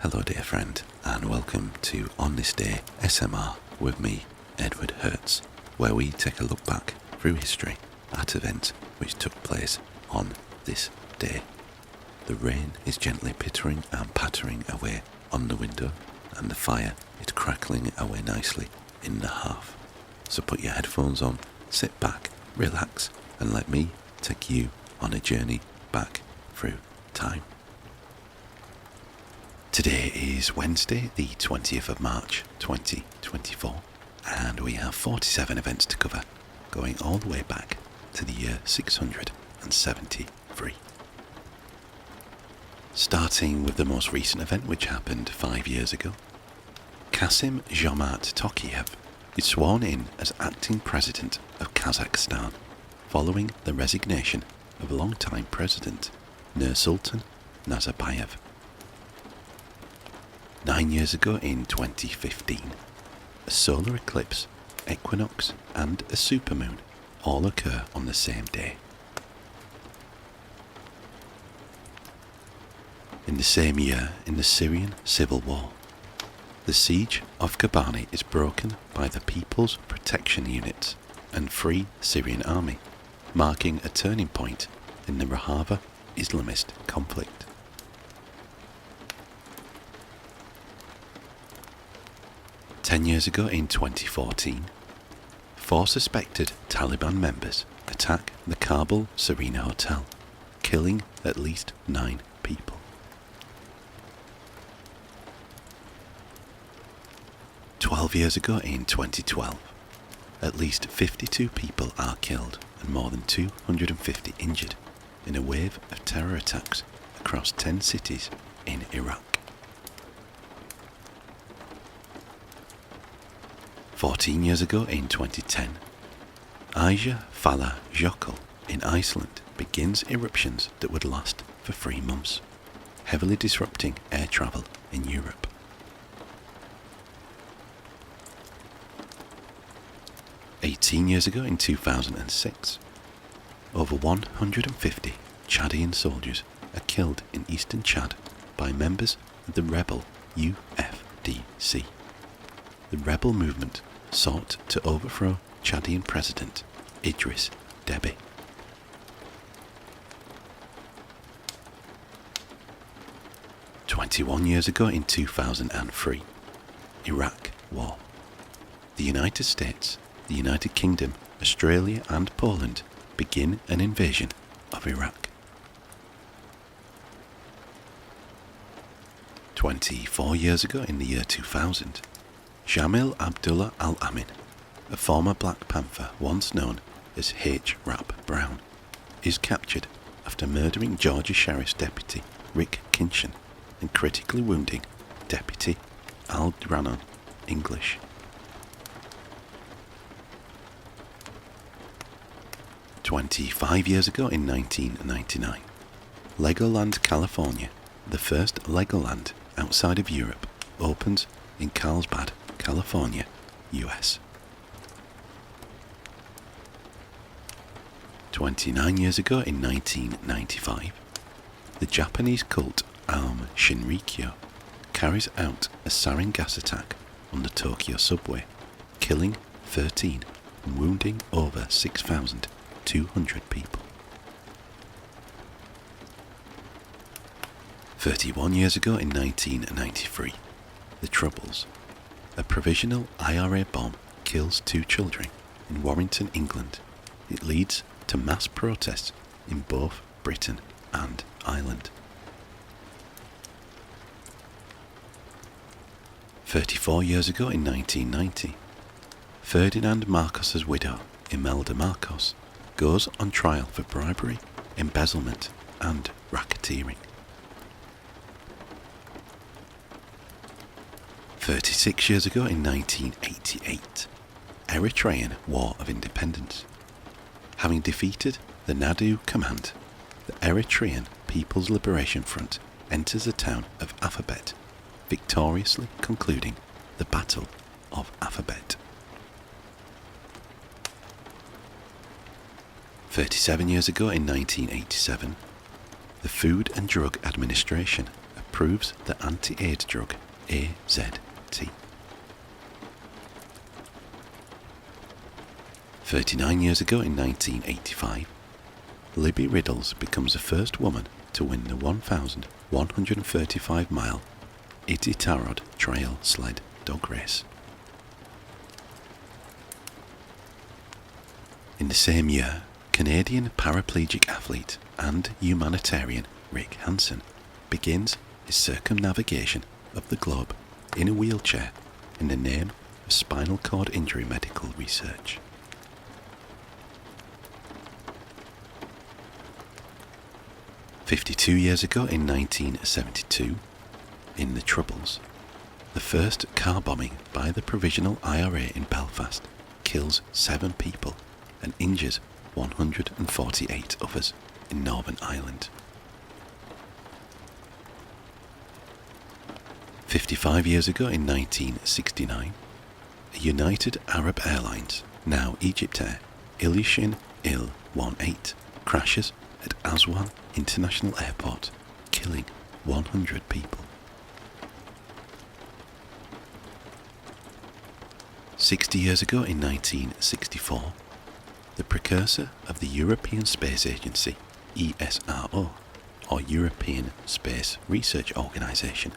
Hello dear friend, and welcome to On This Day SMR with me, Edward Hertz, where we take a look back through history at events which took place on this day. The rain is gently pittering and pattering away on the window, and the fire is crackling away nicely in the hearth. So put your headphones on, sit back, relax, and let me take you on a journey back through time. Today is Wednesday, the 20th of March 2024, and we have 47 events to cover, going all the way back to the year 673. Starting with the most recent event, which happened 5 years ago. Kassym-Jomart Tokayev is sworn in as acting president of Kazakhstan, following the resignation of longtime president Nursultan Nazarbayev. 9 years ago in 2015, a solar eclipse, equinox and a supermoon all occur on the same day. In the same year, in the Syrian civil war, the siege of Kobani is broken by the People's Protection Units and Free Syrian Army, marking a turning point in the Rojava Islamist conflict. Ten years ago in 2014, 4 suspected Taliban members attack the Kabul Serena Hotel, killing at least 9 people. 12 years ago in 2012, at least 52 people are killed and more than 250 injured in a wave of terror attacks across 10 cities in Iraq. 14 years ago in 2010, Eyjafjallajökull in Iceland begins eruptions that would last for 3 months, heavily disrupting air travel in Europe. 18 years ago in 2006, over 150 Chadian soldiers are killed in eastern Chad by members of the rebel UFDC. The rebel movement sought to overthrow Chadian President Idris Deby. "21 years ago in 2003, Iraq War. The United States, the United Kingdom, Australia and Poland begin an invasion of Iraq. 24 years ago in the year 2000, Jamil Abdullah Al-Amin, a former Black Panther once known as H. Rap Brown, is captured after murdering Georgia Sheriff's Deputy Rick Kinchin and critically wounding Deputy Aldranon English. 25 years ago in 1999, Legoland, California, the first Legoland outside of Europe, opens in Carlsbad, California, US. 29 years ago in 1995, the Japanese cult Aum Shinrikyo carries out a sarin gas attack on the Tokyo subway, killing 13 and wounding over 6,200 people. 31 years ago in 1993, the Troubles. A provisional IRA bomb kills 2 children in Warrington, England. It leads to mass protests in both Britain and Ireland. 34 years ago in 1990, Ferdinand Marcos's widow, Imelda Marcos, goes on trial for bribery, embezzlement and racketeering. 36 years ago in 1988, Eritrean War of Independence. Having defeated the Nadu Command, the Eritrean People's Liberation Front enters the town of Alphabet, victoriously concluding the Battle of Alphabet. 37 years ago in 1987, the Food and Drug Administration approves the anti-AIDS drug AZT. 39 years ago in 1985, Libby Riddles becomes the first woman to win the 1,135-mile Iditarod Trail sled dog race. In the same year, Canadian paraplegic athlete and humanitarian Rick Hansen begins his circumnavigation of the globe in a wheelchair in the name of spinal cord injury medical research. "52 years ago in 1972, in the Troubles, the first car bombing by the Provisional IRA in Belfast kills 7 people and injures 148 others in Northern Ireland. 55 years ago in 1969, a United Arab Airlines, now Egyptair, Ilyushin Il-18 crashes at Aswan International Airport, killing 100 people. 60 years ago in 1964, the precursor of the European Space Agency, ESRO, or European Space Research Organisation,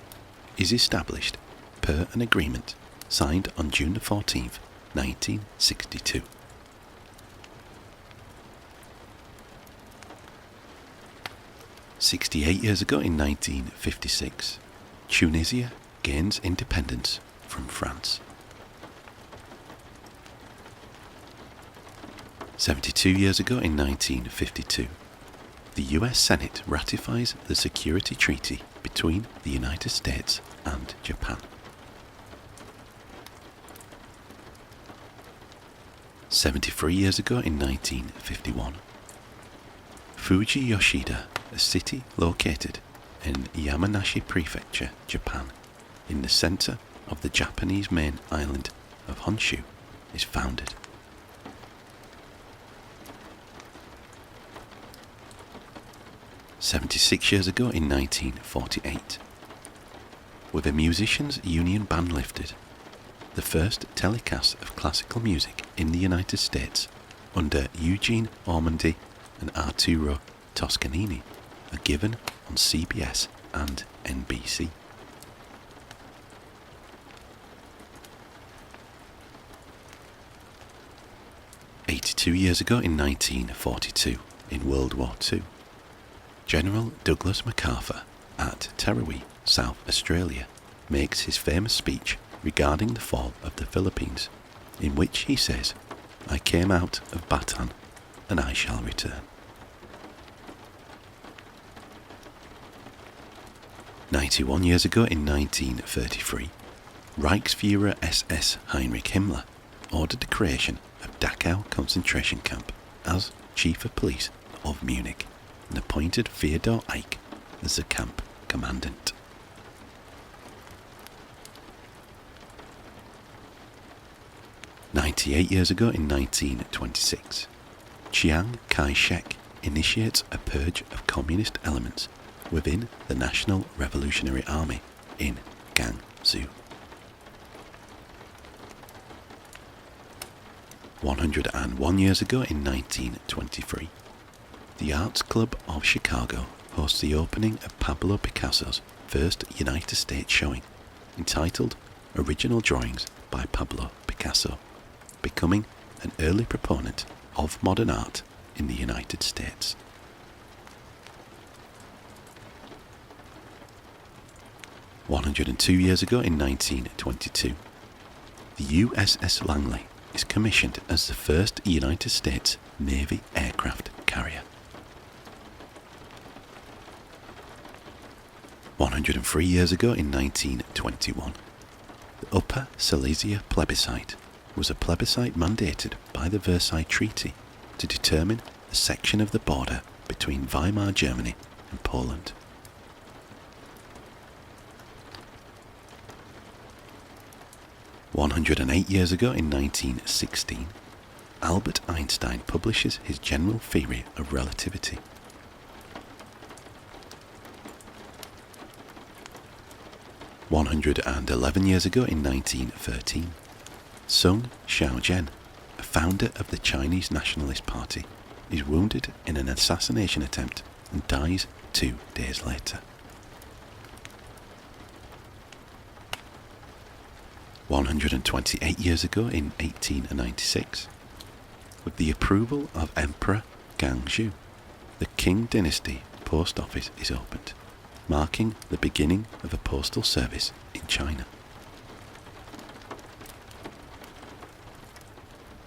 is established per an agreement signed on June 14, 1962. "68 years ago in 1956, Tunisia gains independence from France. 72 years ago in 1952, the US Senate ratifies the security treaty between the United States and Japan. 73 years ago in 1951, Fuji Yoshida, a city located in Yamanashi Prefecture, Japan, in the center of the Japanese main island of Honshu, is founded. 76 years ago in 1948, with a musicians' union ban lifted, the first telecast of classical music in the United States under Eugene Ormandy and Arturo Toscanini are given on CBS and NBC. "82 years ago in 1942, in World War II, General Douglas MacArthur at Tarawa, South Australia, makes his famous speech regarding the fall of the Philippines, in which he says, "I came out of Bataan and I shall return." 91 years ago in 1933, Reichsfuhrer SS Heinrich Himmler ordered the creation of Dachau concentration camp as Chief of Police of Munich and appointed Theodor Eicke as the camp commandant. 98 years ago in 1926, Chiang Kai-shek initiates a purge of communist elements within the National Revolutionary Army in Gansu. 101 years ago in 1923, the Arts Club of Chicago hosts the opening of Pablo Picasso's first United States showing, entitled Original Drawings by Pablo Picasso, becoming an early proponent of modern art in the United States. 102 years ago in 1922, the USS Langley is commissioned as the first United States Navy aircraft carrier. 103 years ago in 1921, the Upper Silesia plebiscite was a plebiscite mandated by the Versailles Treaty to determine a section of the border between Weimar Germany and Poland. 108 years ago in 1916, Albert Einstein publishes his general theory of relativity. 111 years ago in 1913, Sun Xiaojian, a founder of the Chinese Nationalist Party, is wounded in an assassination attempt and dies 2 days later. 128 years ago in 1896, with the approval of Emperor Gangxu, the Qing dynasty post office is opened, marking the beginning of a postal service in China.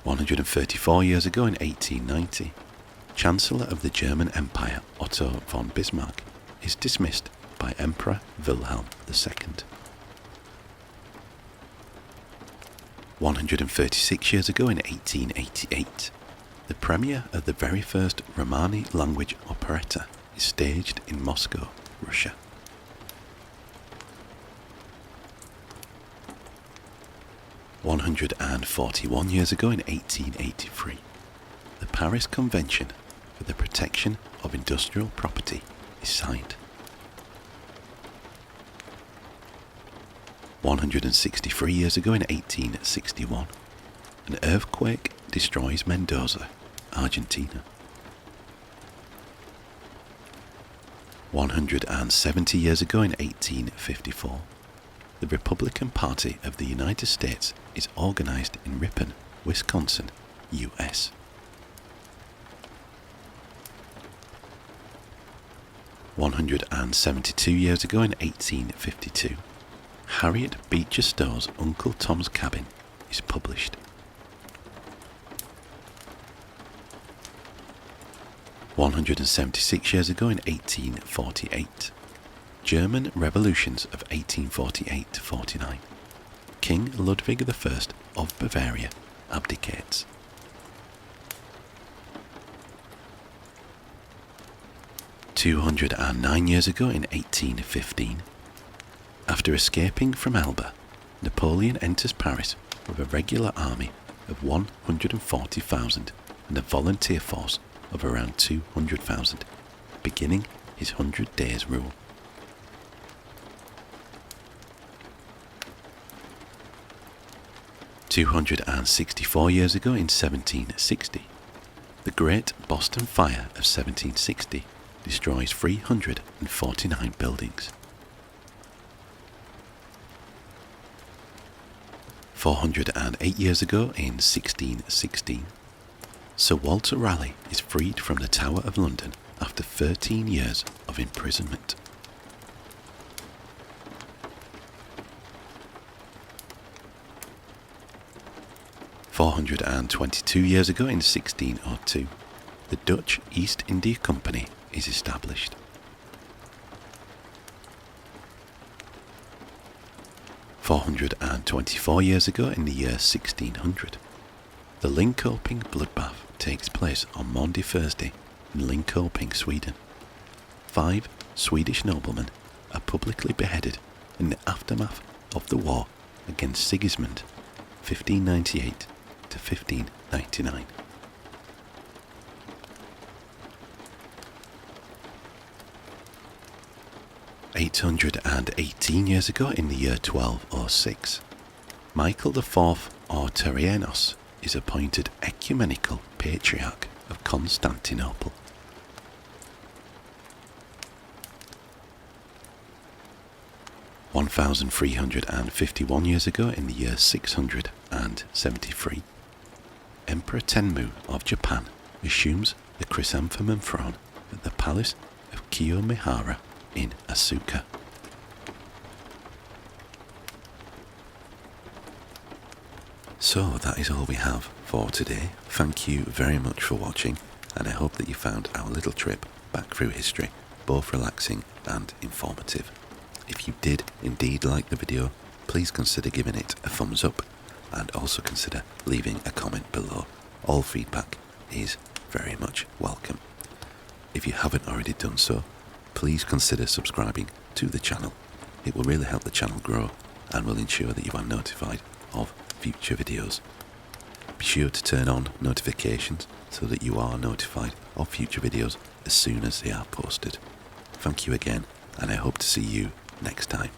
134 years ago in 1890, Chancellor of the German Empire Otto von Bismarck is dismissed by Emperor Wilhelm II. 136 years ago in 1888, the premiere of the very first Romani language operetta is staged in Moscow, Russia. 141 years ago in 1883, the Paris Convention for the Protection of Industrial Property is signed. 163 years ago in 1861, an earthquake destroys Mendoza, Argentina. 170 years ago in 1854, the Republican Party of the United States is organized in Ripon, Wisconsin, US. 172 years ago in 1852, Harriet Beecher Stowe's Uncle Tom's Cabin is published. 176 years ago in 1848, German revolutions of 1848-49, King Ludwig I of Bavaria abdicates. 209 years ago in 1815, after escaping from Elba, Napoleon enters Paris with a regular army of 140,000 and a volunteer force of around 200,000, beginning his 100 Days rule. 264 years ago in 1760, the Great Boston Fire of 1760 destroys 349 buildings. 408 years ago in 1616, Sir Walter Raleigh is freed from the Tower of London after 13 years of imprisonment. 422 years ago in 1602, the Dutch East India Company is established. 424 years ago in the year 1600, the Linköping bloodbath takes place on Maundy Thursday in Linköping, Sweden. 5 Swedish noblemen are publicly beheaded in the aftermath of the war against Sigismund, 1598 to 1599. "818 years ago in the year 1206, Michael IV Arterianos is appointed Ecumenical Patriarch of Constantinople. 1351 years ago in the year 673, Emperor Tenmu of Japan assumes the chrysanthemum throne at the palace of Kiyomihara in Asuka. So that is all we have for today. Thank you very much for watching, and I hope that you found our little trip back through history both relaxing and informative. If you did indeed like the video, please consider giving it a thumbs up and also consider leaving a comment below. All feedback is very much welcome. If you haven't already done so, please consider subscribing to the channel. It will really help the channel grow and will ensure that you are notified of future videos. Be sure to turn on notifications so that you are notified of future videos as soon as they are posted. Thank you again, and I hope to see you next time.